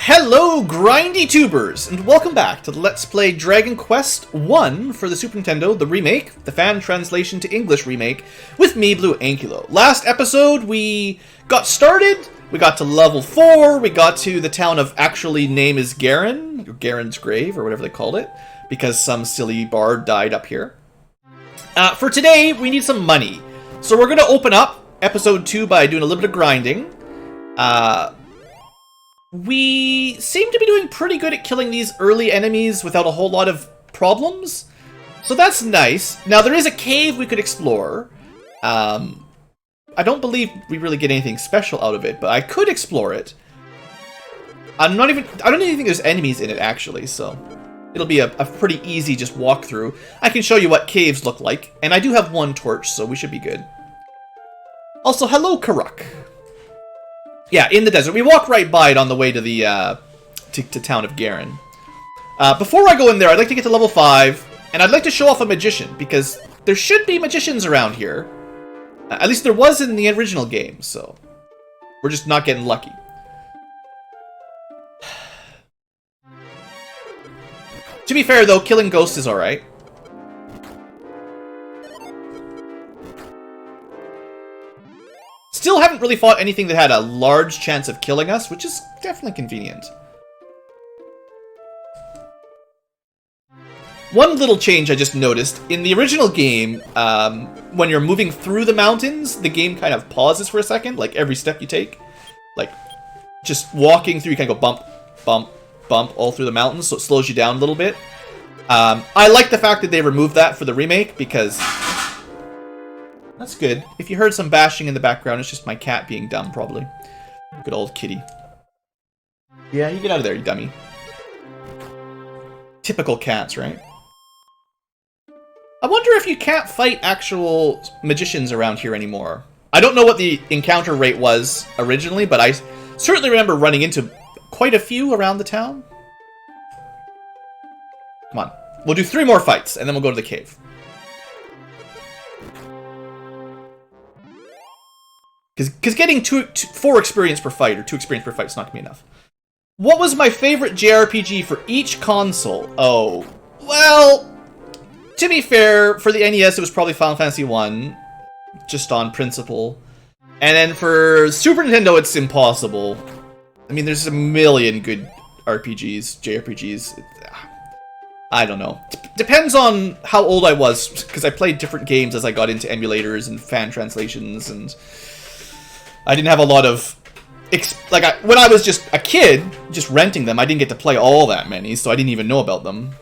Hello, grindy tubers, and welcome back to the Let's Play Dragon Quest 1 for the Super Nintendo, the remake, the fan translation to English remake, with me, BlueAnkylo. Last episode, we got started, we got to level 4, we got to the town of actually name is Garen, or Garen's Grave, or whatever they called it, because some silly bard died up here. For today, we need some money. So we're going to open up episode 2 by doing a little bit of grinding. We seem to be doing pretty good at killing these early enemies without a whole lot of problems. So that's nice. Now, there is a cave we could explore. I don't believe we really get anything special out of it, but I could explore it. I don't even think there's enemies in it, actually, so it'll be a pretty easy just walkthrough. I can show you what caves look like, and I do have one torch, so we should be good. Also, hello, Karuk. Yeah, in the desert. We walk right by it on the way to the to town of Garen. Before I go in there, I'd like to get to level 5, and I'd like to show off a magician, because there should be magicians around here. At least there was in the original game, so we're just not getting lucky. To be fair, though, killing ghosts is alright. Still haven't really fought anything that had a large chance of killing us, which is definitely convenient. One little change I just noticed. In the original game, when you're moving through the mountains, the game kind of pauses for a second, like every step you take. Like, just walking through, you kind of go bump, bump, bump all through the mountains, so it slows you down a little bit. I like the fact that they removed that for the remake, because that's good. If you heard some bashing in the background, it's just my cat being dumb, probably. Good old kitty. Yeah, you get out of there, you dummy. Typical cats, right? I wonder if you can't fight actual magicians around here anymore. I don't know what the encounter rate was originally, but I certainly remember running into quite a few around the town. Come on. We'll do 3 more fights, and then we'll go to the cave. Because getting 4 experience per fight, or 2 experience per fight, is not going to be enough. What was my favorite JRPG for each console? Oh, well, to be fair, for the NES, it was probably Final Fantasy 1, just on principle. And then for Super Nintendo, it's impossible. I mean, there's a million good RPGs, JRPGs. I don't know. Depends on how old I was, because I played different games as I got into emulators and fan translations, and I didn't have a lot of... when I was just a kid, just renting them, I didn't get to play all that many, so I didn't even know about them.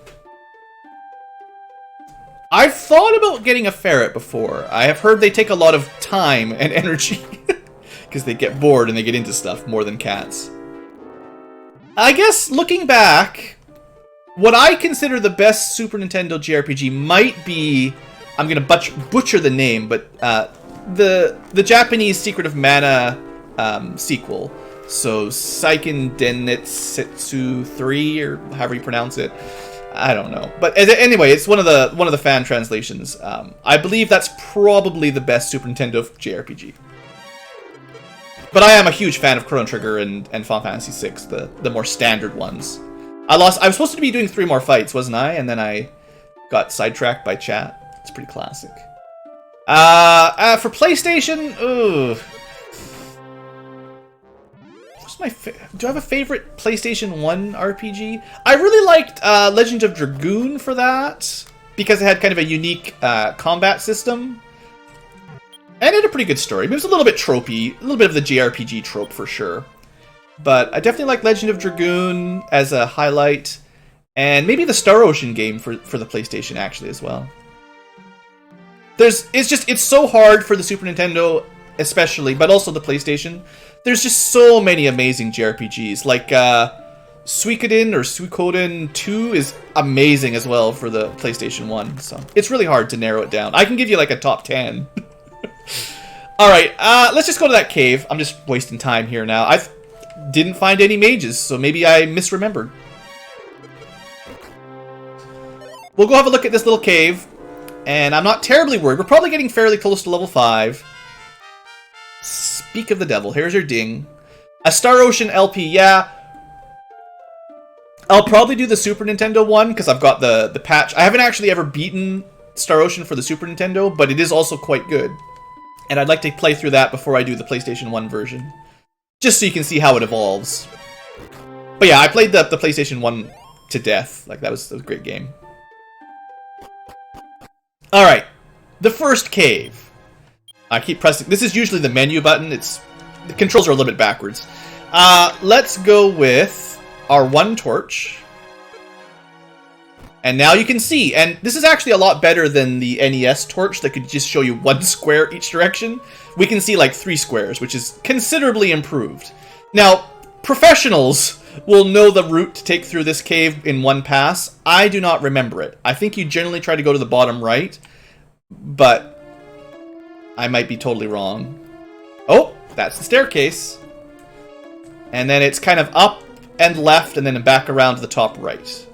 I've thought about getting a ferret before. I have heard they take a lot of time and energy, because they get bored and they get into stuff more than cats. I guess, looking back, what I consider the best Super Nintendo JRPG might be... I'm going to butcher the name, but... the Japanese Secret of Mana sequel. So Seiken Densetsu 3, or however you pronounce it. I don't know. But anyway, it's one of the fan translations. I believe that's probably the best Super Nintendo JRPG. But I am a huge fan of Chrono Trigger and Final Fantasy VI, the more standard ones. I was supposed to be doing 3 more fights, wasn't I? And then I got sidetracked by chat. It's pretty classic. For PlayStation, do I have a favorite PlayStation 1 RPG? I really liked Legend of Dragoon for that, because it had kind of a unique combat system. And it had a pretty good story. I mean, it was a little bit tropey, a little bit of the JRPG trope for sure. But I definitely like Legend of Dragoon as a highlight, and maybe the Star Ocean game for the PlayStation actually as well. It's so hard for the Super Nintendo, especially, but also the PlayStation. There's just so many amazing JRPGs. Like, Suikoden or Suikoden 2 is amazing as well for the PlayStation 1. So it's really hard to narrow it down. I can give you like a top 10. Alright, let's just go to that cave. I'm just wasting time here now. I didn't find any mages, so maybe I misremembered. We'll go have a look at this little cave. And I'm not terribly worried. We're probably getting fairly close to level 5. Speak of the devil. Here's your ding. A Star Ocean LP. Yeah. I'll probably do the Super Nintendo one, because I've got the patch. I haven't actually ever beaten Star Ocean for the Super Nintendo, but it is also quite good. And I'd like to play through that before I do the PlayStation 1 version. Just so you can see how it evolves. But yeah, I played the PlayStation 1 to death. Like, that was a great game. Alright. The first cave. I keep pressing... This is usually the menu button. The controls are a little bit backwards. Let's go with our one torch. And now you can see, and this is actually a lot better than the NES torch that could just show you one square each direction. We can see like 3 squares, which is considerably improved. Now, professionals will know the route to take through this cave in one pass. I do not remember it. I think you generally try to go to the bottom right, but I might be totally wrong. Oh, that's the staircase. And then it's kind of up and left, and then back around to the top right.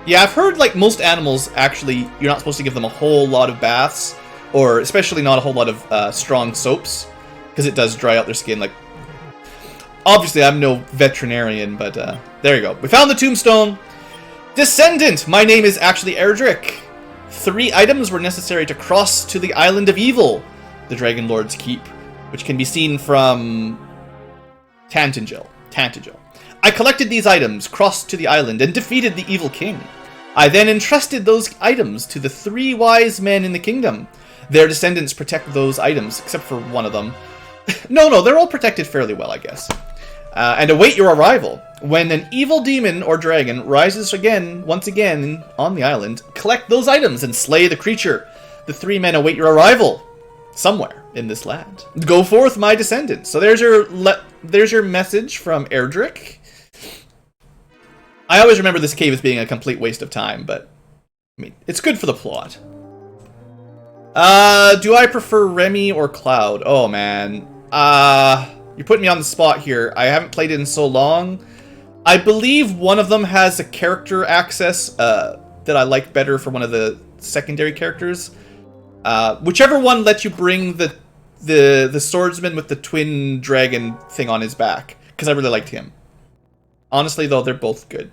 Yeah, I've heard, like, most animals, actually, you're not supposed to give them a whole lot of baths, or especially not a whole lot of strong soaps, because it does dry out their skin. Like, obviously, I'm no veterinarian, but there you go. We found the tombstone. Descendant! My name is actually Erdrick. 3 items were necessary to cross to the Island of Evil, the Dragon Lord's keep, which can be seen from Tantangel. I collected these items, crossed to the island, and defeated the evil king. I then entrusted those items to the 3 wise men in the kingdom. Their descendants protect those items, except for one of them. No, they're all protected fairly well, I guess. And await your arrival. When an evil demon or dragon rises once again on the island, collect those items and slay the creature. The 3 men await your arrival somewhere in this land. Go forth, my descendants. So there's your message from Erdrick. I always remember this cave as being a complete waste of time, but I mean, it's good for the plot. Do I prefer Remy or Cloud? Oh man. You're putting me on the spot here. I haven't played it in so long. I believe one of them has a character access that I like better for one of the secondary characters. Whichever one lets you bring the swordsman with the twin dragon thing on his back, because I really liked him. Honestly, though, they're both good.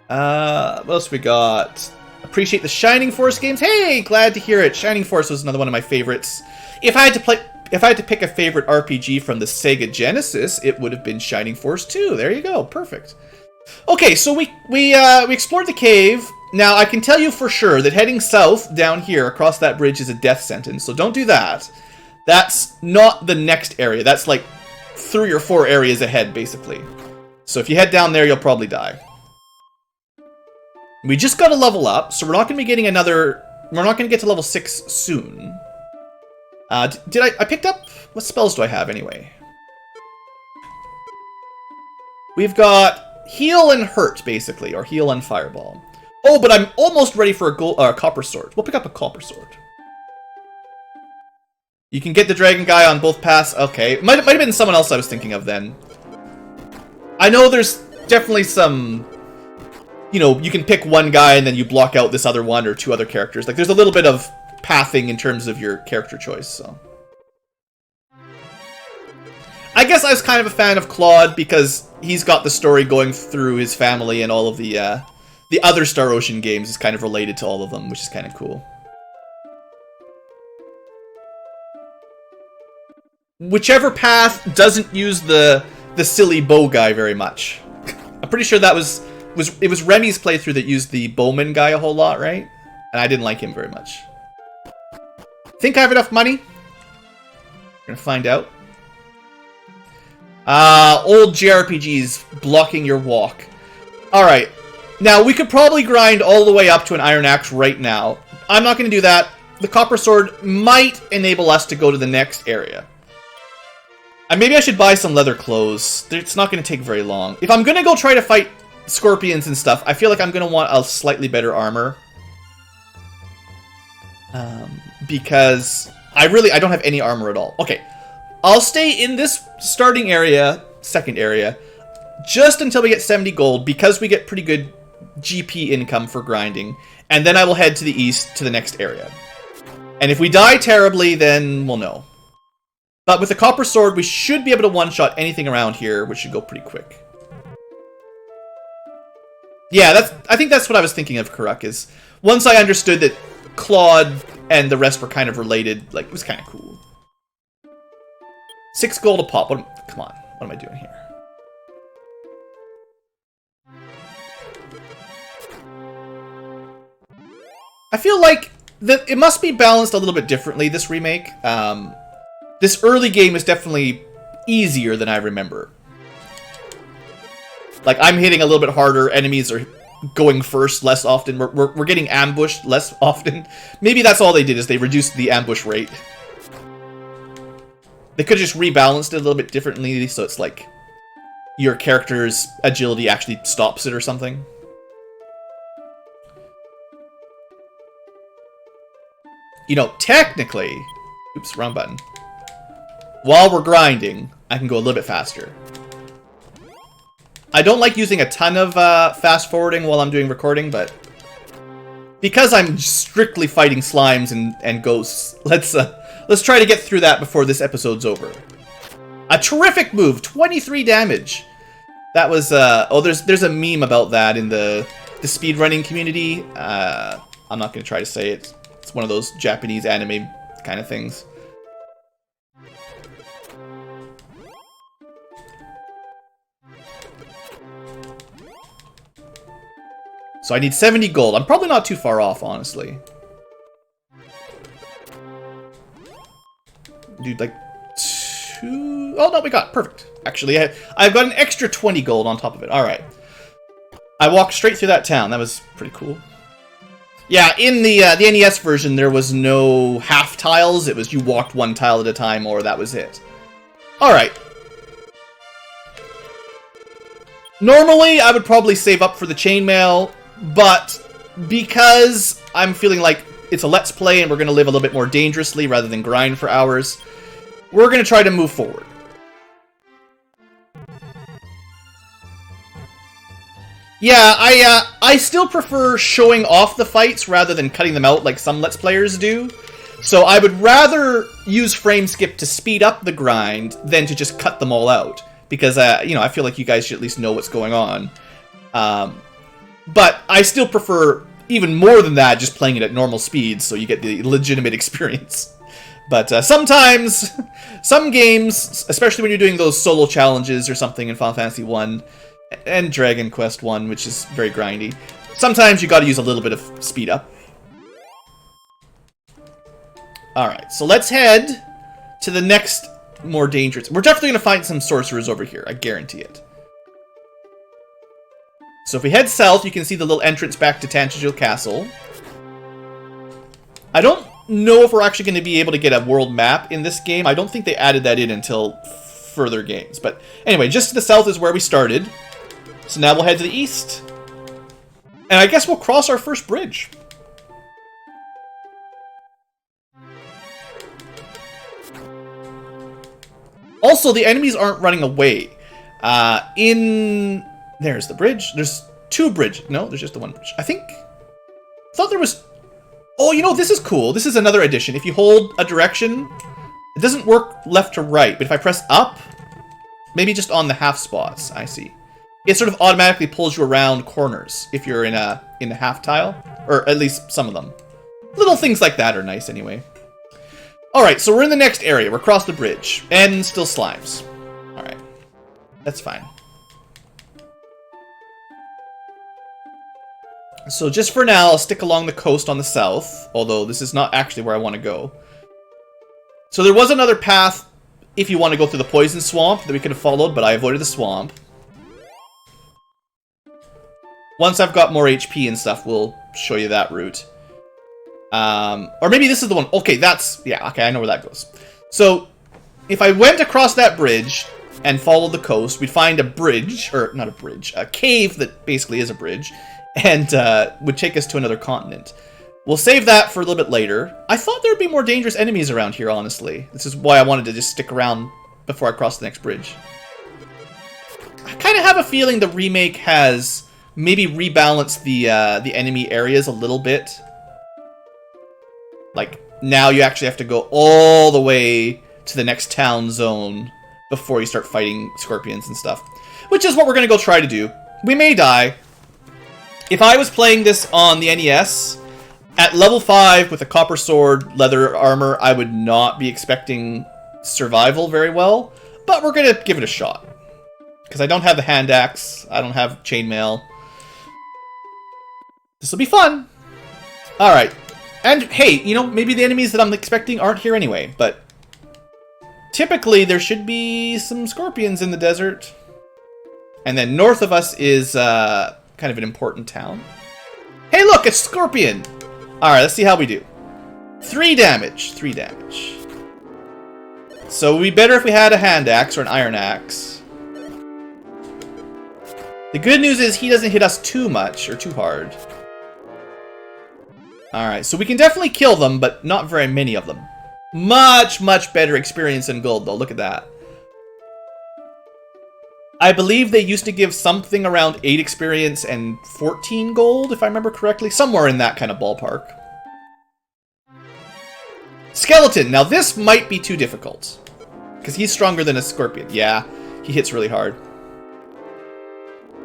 What else we got? Appreciate the Shining Force games. Hey, glad to hear it. Shining Force was another one of my favorites. If I had to pick a favorite RPG from the Sega Genesis, it would have been Shining Force 2. There you go. Perfect. Okay, so we explored the cave. Now, I can tell you for sure that heading south down here across that bridge is a death sentence, so don't do that. That's not the next area. That's like 3 or 4 areas ahead, basically. So if you head down there, you'll probably die. We just got to level up, so we're not going to be getting another... We're not going to get to level 6 soon. I picked up... What spells do I have, anyway? We've got heal and hurt, basically, or heal and fireball. Oh, but I'm almost ready for a copper sword. We'll pick up a copper sword. You can get the dragon guy on both paths. Okay, it might have been someone else I was thinking of then. I know there's definitely some... You know, you can pick one guy and then you block out this other one or 2 other characters. Like, there's a little bit of pathing in terms of your character choice, so... I guess I was kind of a fan of Claude because he's got the story going through his family, and all of the other Star Ocean games is kind of related to all of them, which is kind of cool. Whichever path doesn't use the silly bow guy very much. I'm pretty sure that it was Remy's playthrough that used the bowman guy a whole lot, right? And I didn't like him very much. Think I have enough money? We're gonna find out. Old JRPGs blocking your walk. Alright. Now, we could probably grind all the way up to an Iron Axe right now. I'm not gonna do that. The Copper Sword might enable us to go to the next area. And maybe I should buy some leather clothes. It's not going to take very long. If I'm going to go try to fight scorpions and stuff, I feel like I'm going to want a slightly better armor. Because I don't have any armor at all. Okay, I'll stay in this starting area, second area, just until we get 70 gold, because we get pretty good GP income for grinding, and then I will head to the east to the next area. And if we die terribly, then we'll know. But with the copper sword, we should be able to one-shot anything around here, which should go pretty quick. Yeah, I think that's what I was thinking of, Karuk, is once I understood that Claude and the rest were kind of related, like, it was kind of cool. 6 gold a pop. Come on, what am I doing here? I feel like that it must be balanced a little bit differently, this remake. This early game is definitely easier than I remember. Like, I'm hitting a little bit harder, enemies are going first less often, we're getting ambushed less often. Maybe that's all they did, is they reduced the ambush rate. They could have just rebalanced it a little bit differently, so it's like your character's agility actually stops it or something. You know, technically... Oops, wrong button. While we're grinding, I can go a little bit faster. I don't like using a ton of fast forwarding while I'm doing recording, but because I'm strictly fighting slimes and ghosts, let's try to get through that before this episode's over. A terrific move, 23 damage. That was oh, there's a meme about that in the speedrunning community. I'm not going to try to say it. It's one of those Japanese anime kind of things. So I need 70 gold. I'm probably not too far off, honestly. Dude, like 2... Oh, no, we got perfect. Actually, I've got an extra 20 gold on top of it. All right. I walked straight through that town. That was pretty cool. Yeah, in the NES version, there was no half tiles. It was you walked one tile at a time, or that was it. All right. Normally, I would probably save up for the chainmail, but because I'm feeling like it's a let's play and we're going to live a little bit more dangerously rather than grind for hours, we're going to try to move forward. Yeah, I still prefer showing off the fights rather than cutting them out like some Let's Players do. So I would rather use frame skip to speed up the grind than to just cut them all out. Because, you know, I feel like you guys should at least know what's going on. But I still prefer, even more than that, just playing it at normal speed so you get the legitimate experience. But sometimes, some games, especially when you're doing those solo challenges or something in Final Fantasy 1, and Dragon Quest 1, which is very grindy, sometimes you gotta use a little bit of speed up. Alright, so let's head to the next more dangerous... We're definitely gonna find some sorcerers over here, I guarantee it. So if we head south, you can see the little entrance back to Tangential Castle. I don't know if we're actually going to be able to get a world map in this game. I don't think they added that in until further games. But anyway, just to the south is where we started. So now we'll head to the east. And I guess we'll cross our first bridge. Also, the enemies aren't running away. There's the bridge. There's two bridges. No, there's just the one bridge. I thought there was... Oh, you know, this is cool. This is another addition. If you hold a direction, it doesn't work left to right. But if I press up, maybe just on the half spots, I see. It sort of automatically pulls you around corners if you're in a half tile. Or at least some of them. Little things like that are nice anyway. Alright, so we're in the next area. We're across the bridge. And still slimes. Alright. That's fine. So just for now, I'll stick along the coast on the south, although this is not actually where I want to go. So there was another path if you want to go through the poison swamp that we could have followed, but I avoided the swamp. Once I've got more HP and stuff, we'll show you that route. Or maybe this is the one. Okay, yeah, okay, I know where that goes. So if I went across that bridge and followed the coast, we'd find a bridge, or not a bridge, a cave that basically is a bridge, and would take us to another continent. We'll save that for a little bit later. I thought there would be more dangerous enemies around here, honestly. This is why I wanted to just stick around before I cross the next bridge. I kind of have a feeling the remake has maybe rebalanced the enemy areas a little bit. Like, now you actually have to go all the way to the next town zone before you start fighting scorpions and stuff. Which is what we're going to go try to do. We may die. If I was playing this on the NES, at level 5 with a copper sword, leather armor, I would not be expecting survival very well. But we're going to give it a shot. Because I don't have the hand axe, I don't have chainmail. This will be fun. Alright. And hey, you know, maybe the enemies that I'm expecting aren't here anyway, but typically there should be some scorpions in the desert. And then north of us is kind of an important town. Hey look, a scorpion! Alright, let's see how we do. 3 damage. 3 damage. So it would be better if we had a hand axe or an iron axe. The good news is he doesn't hit us too much or too hard. Alright, so we can definitely kill them, but not very many of them. Much, much better experience in gold, though. Look at that. I believe they used to give something around 8 experience and 14 gold, if I remember correctly. Somewhere in that kind of ballpark. Skeleton. Now, this might be too difficult. Because he's stronger than a scorpion. Yeah, he hits really hard.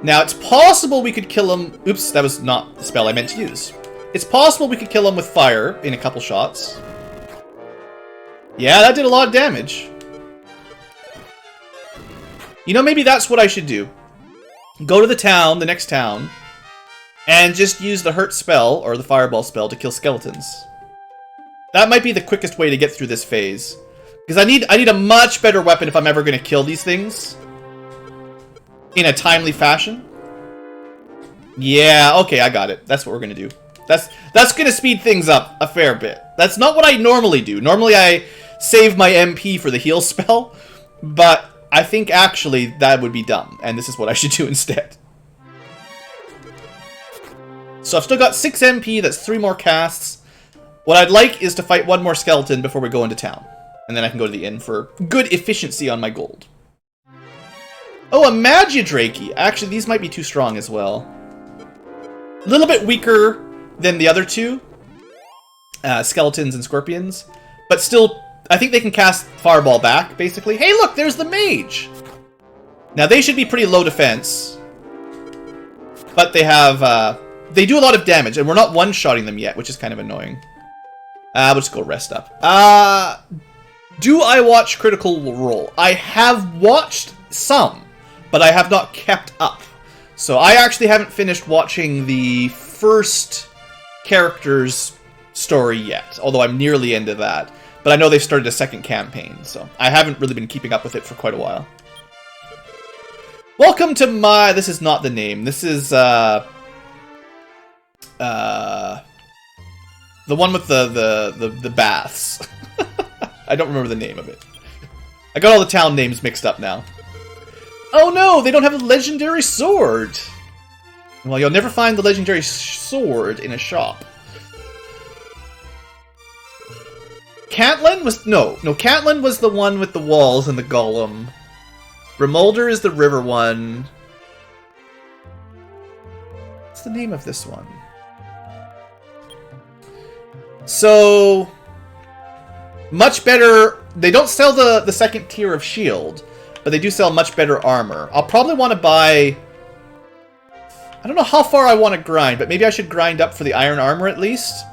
Now, it's possible we could kill him... Oops, that was not the spell I meant to use. It's possible we could kill him with fire in a couple shots. Yeah, that did a lot of damage. You know, maybe that's what I should do. Go to the town, the next town, and just use the hurt spell, or the fireball spell, to kill skeletons. That might be the quickest way to get through this phase. Because I need a much better weapon if I'm ever going to kill these things. In a timely fashion. Yeah, okay, I got it. That's what we're going to do. That's going to speed things up a fair bit. That's not what I normally do. Normally I save my MP for the heal spell, but I think actually that would be dumb, and this is what I should do instead. So I've still got 6 MP, that's 3 more casts. What I'd like is to fight 1 more skeleton before we go into town. And then I can go to the inn for good efficiency on my gold. Oh, a Magidrake. Actually, these might be too strong as well. A little bit weaker than the other 2. Skeletons and scorpions. But still, I think they can cast Fireball back, basically. Hey, look, there's the mage! Now, they should be pretty low defense. But they have, they do a lot of damage, and we're not one-shotting them yet, which is kind of annoying. We'll just go rest up. Do I watch Critical Role? I have watched some, but I have not kept up. So I actually haven't finished watching the first character's story yet, although I'm nearly into that. But I know they've started a second campaign, so I haven't really been keeping up with it for quite a while. Welcome to my... This is not the name. This is, the one with the baths. I don't remember the name of it. I got all the town names mixed up now. Oh no, they don't have a legendary sword! Well, you'll never find the legendary sword in a shop. Cantland was... No, Cantland was the one with the walls and the golem. Remolder is the river one. What's the name of this one? So... Much better... They don't sell the second tier of shield, but they do sell much better armor. I'll probably want to buy... I don't know how far I want to grind, but maybe I should grind up for the iron armor at least.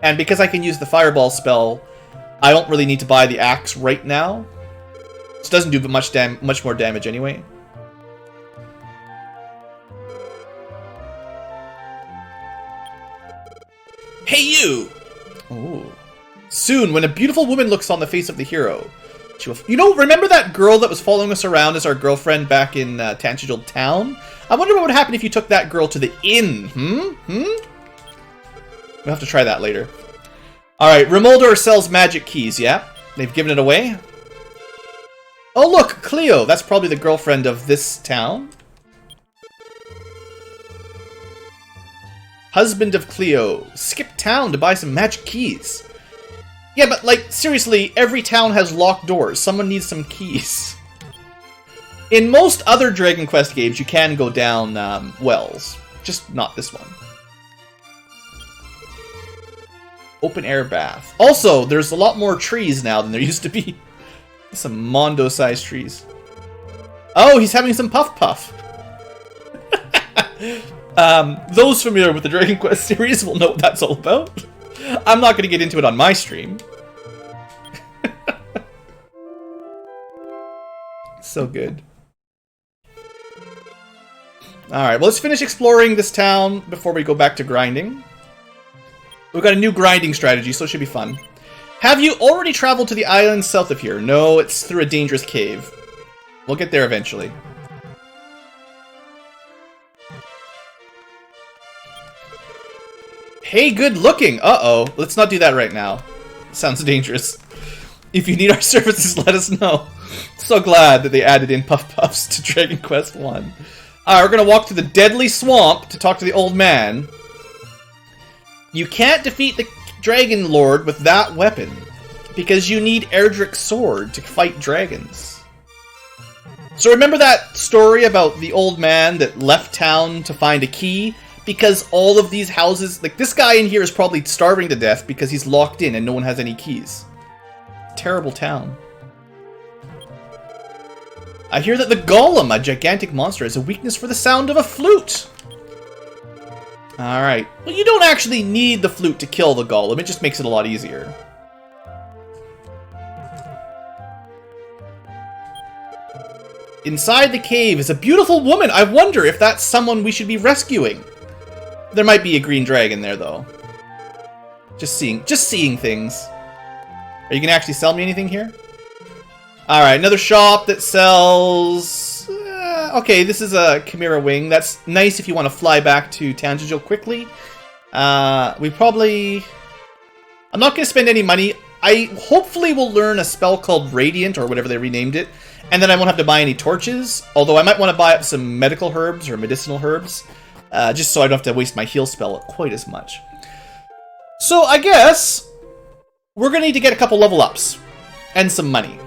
And because I can use the fireball spell, I don't really need to buy the axe right now. This doesn't do much more damage anyway. Hey you! Ooh. Soon, when a beautiful woman looks on the face of the hero, she will... You know, remember that girl that was following us around as our girlfriend back in Tangigal Town? I wonder what would happen if you took that girl to the inn. We'll have to try that later. Alright, Remolder sells magic keys, yeah? They've given it away. Oh look, Cleo! That's probably the girlfriend of this town. Husband of Cleo. Skip town to buy some magic keys. Yeah, but like, seriously, every town has locked doors. Someone needs some keys. In most other Dragon Quest games, you can go down wells. Just not this one. Open air bath. Also, there's a lot more trees now than there used to be. Some Mondo-sized trees. Oh, he's having some puff puff. Those familiar with the Dragon Quest series will know what that's all about. I'm not going to get into it on my stream. So good. Alright, well, let's finish exploring this town before we go back to grinding. We've got a new grinding strategy, so it should be fun. Have you already traveled to the island south of here? No, it's through a dangerous cave. We'll get there eventually. Hey, good looking! Uh-oh. Let's not do that right now. Sounds dangerous. If you need our services, let us know. So glad that they added in Puff Puffs to Dragon Quest 1. Alright, we're gonna walk through the deadly swamp to talk to the old man. You can't defeat the Dragon Lord with that weapon, because you need Erdrick's sword to fight dragons. So remember that story about the old man that left town to find a key? Because all of these houses, like this guy in here is probably starving to death because he's locked in and no one has any keys. Terrible town. I hear that the Golem, a gigantic monster, has a weakness for the sound of a flute. Alright. Well, you don't actually need the flute to kill the Golem, it just makes it a lot easier. Inside the cave is a beautiful woman. I wonder if that's someone we should be rescuing. There might be a green dragon there, though. Just seeing things. Are you gonna actually sell me anything here? Alright, another shop that sells... okay, this is a Chimera Wing. That's nice if you want to fly back to Tanjil quickly. We probably... I'm not going to spend any money. I hopefully will learn a spell called Radiant, or whatever they renamed it. And then I won't have to buy any torches. Although I might want to buy up some medical herbs, or medicinal herbs. Just so I don't have to waste my heal spell quite as much. So I guess... we're going to need to get a couple level ups. And some money.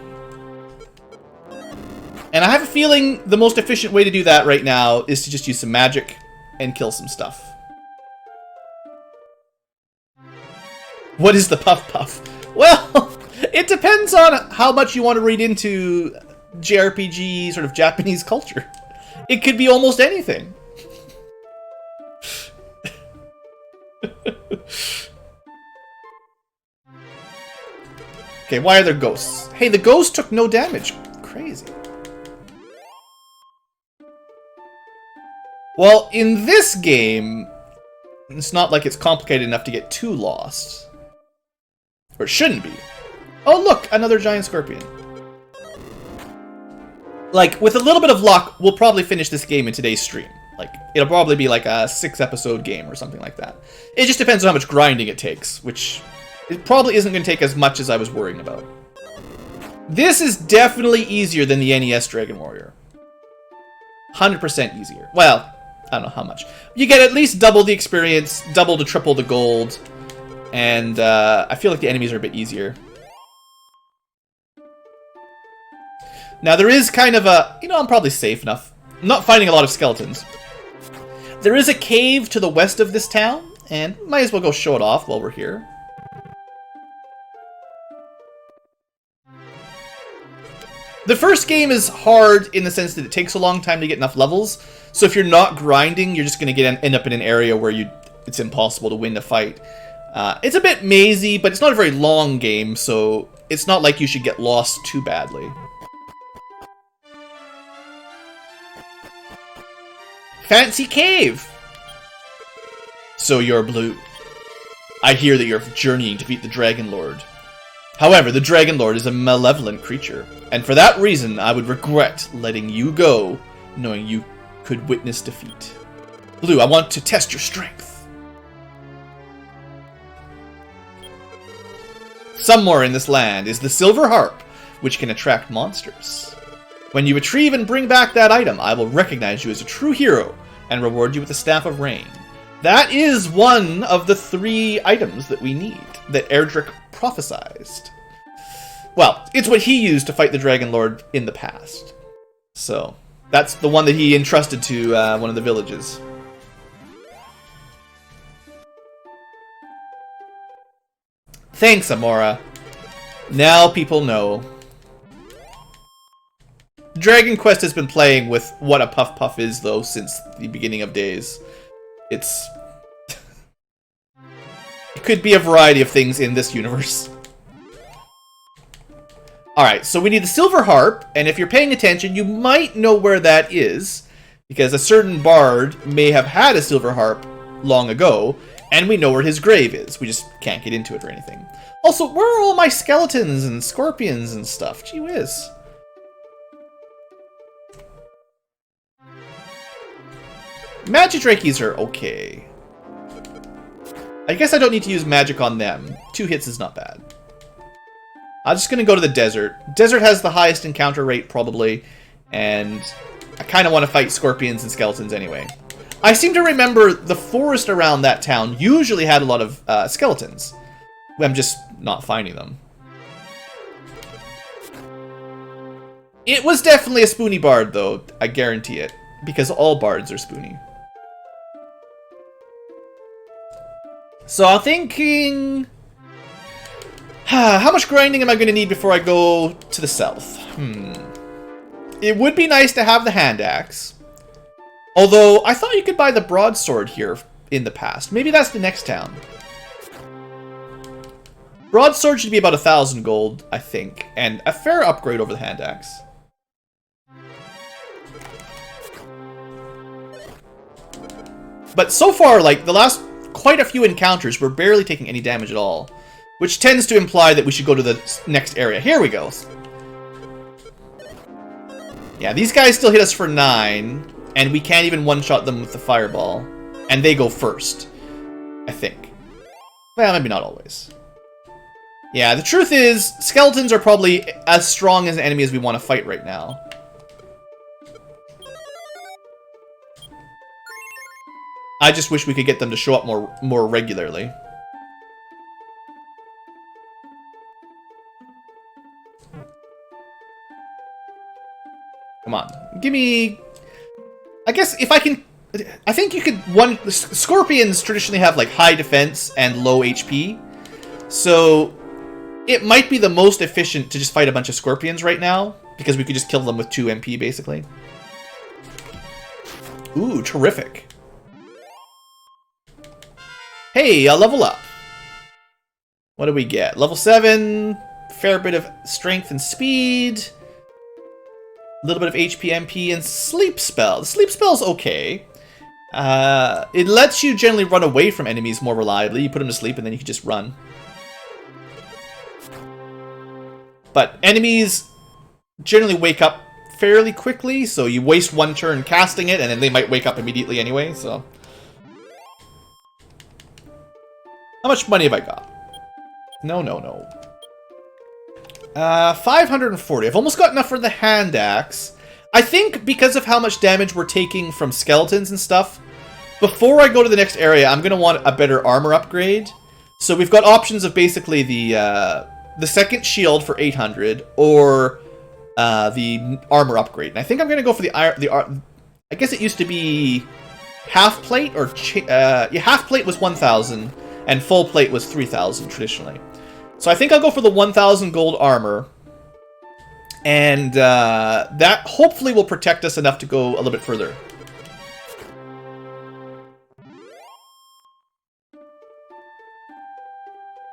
And I have a feeling the most efficient way to do that right now is to just use some magic and kill some stuff. What is the Puff Puff? Well, it depends on how much you want to read into JRPG sort of Japanese culture. It could be almost anything. Okay, why are there ghosts? Hey, the ghost took no damage. Crazy. Well, in this game, it's not like it's complicated enough to get too lost. Or it shouldn't be. Oh, look! Another giant scorpion. Like, with a little bit of luck, we'll probably finish this game in today's stream. Like, it'll probably be like a 6-episode game or something like that. It just depends on how much grinding it takes, which it probably isn't going to take as much as I was worrying about. This is definitely easier than the NES Dragon Warrior. 100% easier. Well, I don't know how much. You get at least double the experience, double to triple the gold, and I feel like the enemies are a bit easier. Now there is kind of a... you know, I'm probably safe enough. I'm not finding a lot of skeletons. There is a cave to the west of this town, and might as well go show it off while we're here. The first game is hard in the sense that it takes a long time to get enough levels. So if you're not grinding, you're just going to end up in an area where it's impossible to win the fight. It's a bit mazy, but it's not a very long game, so it's not like you should get lost too badly. Fancy cave! So you're Blue. I hear that you're journeying to beat the Dragon Lord. However, the Dragon Lord is a malevolent creature, and for that reason I would regret letting you go, knowing you could witness defeat. Blue, I want to test your strength. Somewhere in this land is the Silver Harp, which can attract monsters. When you retrieve and bring back that item, I will recognize you as a true hero and reward you with the Staff of Rain. That is one of the 3 items that we need, that Erdrick prophesized. Well, it's what he used to fight the Dragon Lord in the past. So, that's the one that he entrusted to one of the villages. Thanks, Amora. Now people know. Dragon Quest has been playing with what a Puff Puff is, though, since the beginning of days. It's... it could be a variety of things in this universe. Alright, so we need the Silver Harp, and if you're paying attention, you might know where that is, because a certain bard may have had a Silver Harp long ago, and we know where his grave is. We just can't get into it or anything. Also, where are all my skeletons and scorpions and stuff? Gee whiz. Magidrakies are okay. I guess I don't need to use magic on them. 2 hits is not bad. I'm just going to go to the desert. Desert has the highest encounter rate, probably. And I kind of want to fight scorpions and skeletons anyway. I seem to remember the forest around that town usually had a lot of skeletons. I'm just not finding them. It was definitely a spoony bard, though. I guarantee it. Because all bards are spoony. So I'm thinking... how much grinding am I going to need before I go to the south? It would be nice to have the hand axe. Although, I thought you could buy the broadsword here in the past. Maybe that's the next town. Broadsword should be about 1,000 gold, I think. And a fair upgrade over the hand axe. But so far, like, the last quite a few encounters, we're barely taking any damage at all. Which tends to imply that we should go to the next area. Here we go. Yeah, these guys still hit us for 9. And we can't even one-shot them with the fireball. And they go first. I think. Well, maybe not always. Yeah, the truth is, skeletons are probably as strong as an enemy as we want to fight right now. I just wish we could get them to show up more regularly. Come on. Give me... I guess if I can... I think you could... Scorpions traditionally have like high defense and low HP. So it might be the most efficient to just fight a bunch of scorpions right now. Because we could just kill them with 2 MP basically. Ooh, terrific. Hey, a level up. What do we get? Level 7. Fair bit of strength and speed. A little bit of HP, MP, and sleep spell. The sleep spell's okay. It lets you generally run away from enemies more reliably. You put them to sleep and then you can just run. But enemies generally wake up fairly quickly, so you waste 1 turn casting it and then they might wake up immediately anyway, so... How much money have I got? No. 540. I've almost got enough for the hand axe. I think because of how much damage we're taking from skeletons and stuff, before I go to the next area, I'm going to want a better armor upgrade. So we've got options of basically the second shield for 800 or the armor upgrade. And I think I'm going to go for I guess it used to be half plate or half plate was 1,000 and full plate was 3,000 traditionally. So I think I'll go for the 1,000 gold armor. And that hopefully will protect us enough to go a little bit further.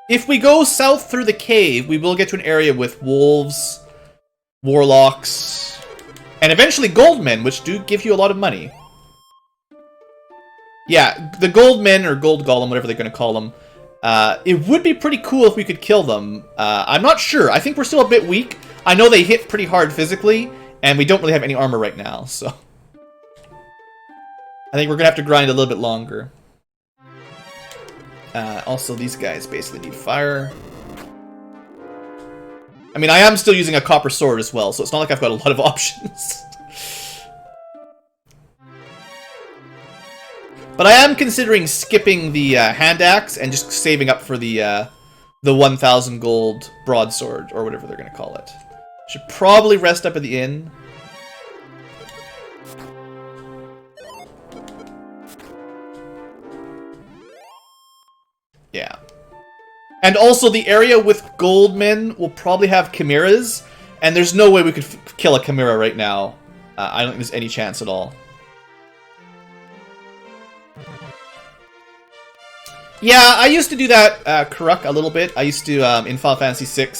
If we go south through the cave, we will get to an area with wolves, warlocks, and eventually goldmen, which do give you a lot of money. Yeah, the goldmen, or gold golem, whatever they're going to call them. It would be pretty cool if we could kill them. I'm not sure. I think we're still a bit weak. I know they hit pretty hard physically, and we don't really have any armor right now, so... I think we're going to have to grind a little bit longer. Also, these guys basically need fire. I mean, I am still using a copper sword as well, so it's not like I've got a lot of options. But I am considering skipping the hand axe and just saving up for the 1,000 gold broadsword, or whatever they're going to call it. Should probably rest up at the inn. Yeah. And also, the area with gold men will probably have chimeras, and there's no way we could kill a chimera right now. I don't think there's any chance at all. Yeah, I used to do that, Karuk, a little bit. I used to, in Final Fantasy VI,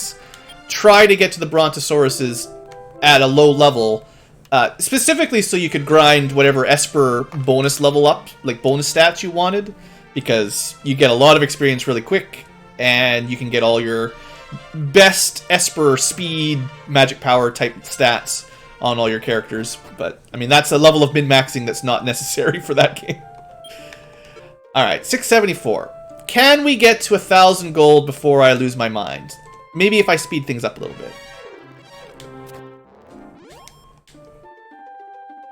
try to get to the Brontosauruses at a low level, specifically so you could grind whatever Esper bonus level up, like bonus stats you wanted, because you get a lot of experience really quick, and you can get all your best Esper speed, magic power type stats on all your characters. But, I mean, that's a level of min-maxing that's not necessary for that game. Alright, 674. Can we get to 1,000 gold before I lose my mind? Maybe if I speed things up a little bit.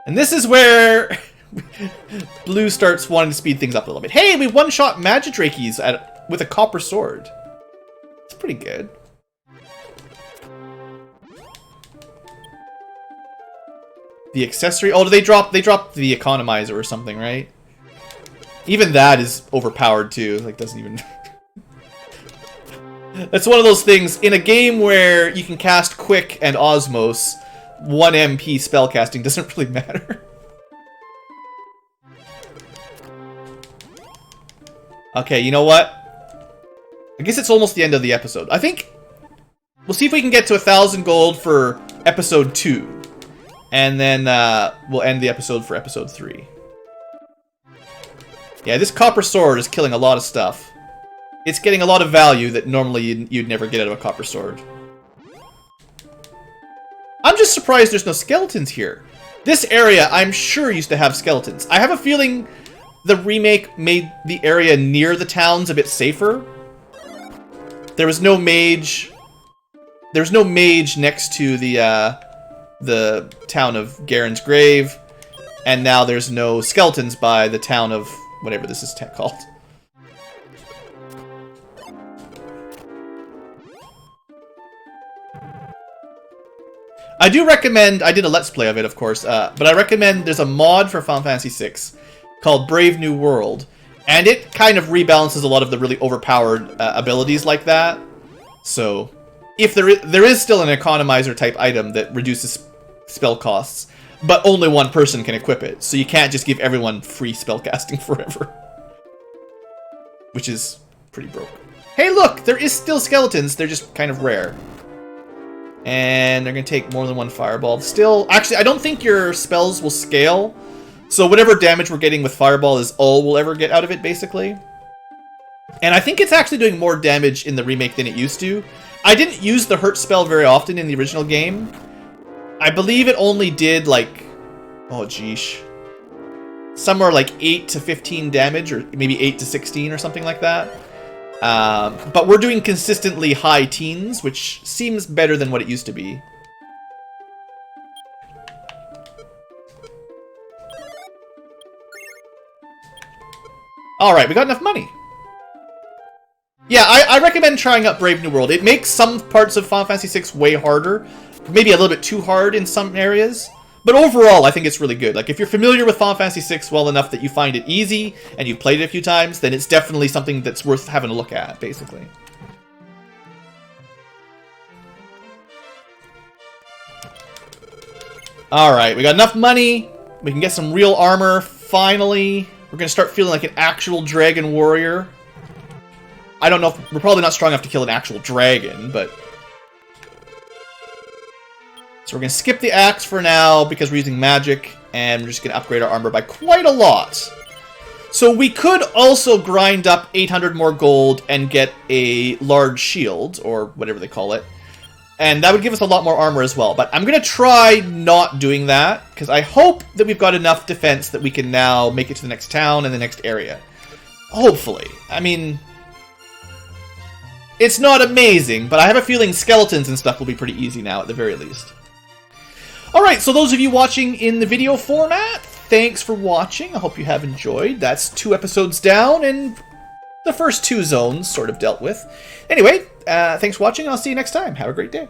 And this is where Blue starts wanting to speed things up a little bit. Hey, we one-shot Magidrakes with a copper sword. It's pretty good. The accessory... Oh, they dropped the economizer or something, right? Even that is overpowered, too. Like, doesn't even... That's one of those things. In a game where you can cast Quick and Osmos, 1 MP spellcasting doesn't really matter. Okay, you know what? I guess it's almost the end of the episode. I think we'll see if we can get to 1,000 gold for episode 2. And then we'll end the episode for episode 3. Yeah, this copper sword is killing a lot of stuff. It's getting a lot of value that normally you'd never get out of a copper sword. I'm just surprised there's no skeletons here. This area, I'm sure, used to have skeletons. I have a feeling the remake made the area near the towns a bit safer. There was no mage. There was no mage next to the town of Garen's Grave, and now there's no skeletons by the town of whatever this is called. I do recommend, I did a Let's Play of it, of course, but I recommend, there's a mod for Final Fantasy VI called Brave New World, and it kind of rebalances a lot of the really overpowered abilities like that. So, if there is still an economizer type item that reduces spell costs, but only one person can equip it, so you can't just give everyone free spellcasting forever. Which is pretty broke. Hey look, there is still skeletons, they're just kind of rare. And they're going to take more than one fireball. Still, actually, I don't think your spells will scale. So whatever damage we're getting with fireball is all we'll ever get out of it, basically. And I think it's actually doing more damage in the remake than it used to. I didn't use the hurt spell very often in the original game. I believe it only did, like... Oh, geesh. Somewhere like 8 to 15 damage, or maybe 8 to 16 or something like that. But we're doing consistently high teens, which seems better than what it used to be. Alright, we got enough money. Yeah, I recommend trying out Brave New World. It makes some parts of Final Fantasy VI way harder. Maybe a little bit too hard in some areas. But overall, I think it's really good. Like, if you're familiar with Final Fantasy VI well enough that you find it easy, and you've played it a few times, then it's definitely something that's worth having a look at, basically. Alright, we got enough money. We can get some real armor, finally. We're going to start feeling like an actual Dragon Warrior. I don't know if... We're probably not strong enough to kill an actual dragon, but... So we're going to skip the axe for now because we're using magic, and we're just going to upgrade our armor by quite a lot. So we could also grind up 800 more gold and get a large shield, or whatever they call it. And that would give us a lot more armor as well. But I'm going to try not doing that, because I hope that we've got enough defense that we can now make it to the next town and the next area. Hopefully. I mean... It's not amazing, but I have a feeling skeletons and stuff will be pretty easy now, at the very least. Alright, so those of you watching in the video format, thanks for watching. I hope you have enjoyed. That's 2 episodes down, and the first 2 zones sort of dealt with. Anyway, thanks for watching, and I'll see you next time. Have a great day.